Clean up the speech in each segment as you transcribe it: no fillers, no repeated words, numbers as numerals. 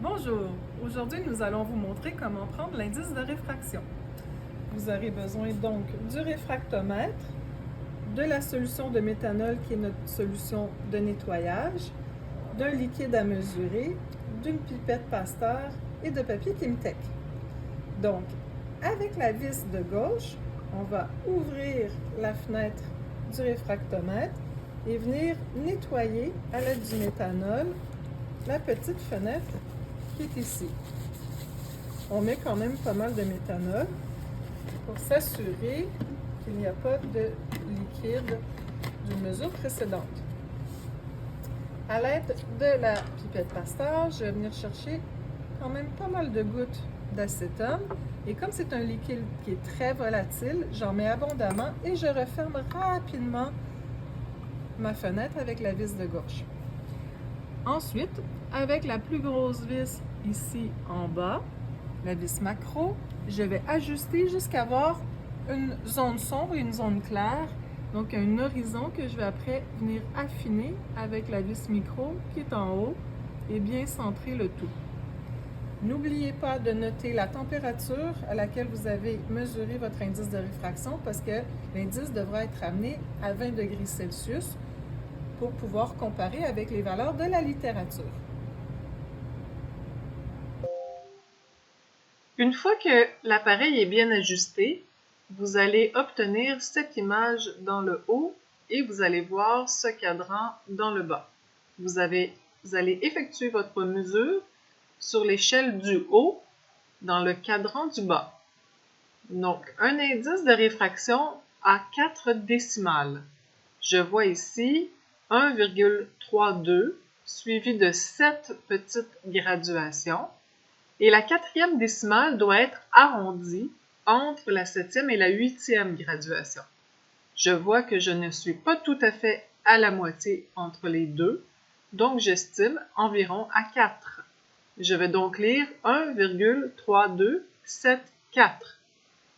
Bonjour, aujourd'hui nous allons vous montrer comment prendre l'indice de réfraction. Vous aurez besoin donc du réfractomètre, de la solution de méthanol qui est notre solution de nettoyage, d'un liquide à mesurer, d'une pipette Pasteur et de papier Kimtech. Donc, avec la vis de gauche, on va ouvrir la fenêtre du réfractomètre et venir nettoyer à l'aide du méthanol la petite fenêtre qui est ici. On met quand même pas mal de méthanol pour s'assurer qu'il n'y a pas de liquide d'une mesure précédente. À l'aide de la pipette Pasteur, je vais venir chercher quand même pas mal de gouttes d'acétone. Et comme c'est un liquide qui est très volatile, j'en mets abondamment et je referme rapidement ma fenêtre avec la vis de gauche. Ensuite, avec la plus grosse vis ici en bas, la vis macro, je vais ajuster jusqu'à avoir une zone sombre et une zone claire, donc un horizon que je vais après venir affiner avec la vis micro qui est en haut et bien centrer le tout. N'oubliez pas de noter la température à laquelle vous avez mesuré votre indice de réfraction parce que l'indice devra être amené à 20 degrés Celsius pour pouvoir comparer avec les valeurs de la littérature. Une fois que l'appareil est bien ajusté, vous allez obtenir cette image dans le haut et vous allez voir ce cadran dans le bas. Vous allez effectuer votre mesure sur l'échelle du haut dans le cadran du bas. Donc, un indice de réfraction à 4 décimales. Je vois ici 1,32 suivi de 7 petites graduations. Et la 4e décimale doit être arrondie entre la 7e et la 8e graduation. Je vois que je ne suis pas tout à fait à la moitié entre les deux, donc j'estime environ à 4. Je vais donc lire 1,3274.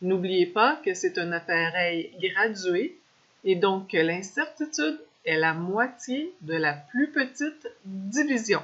N'oubliez pas que c'est un appareil gradué et donc que l'incertitude est la moitié de la plus petite division.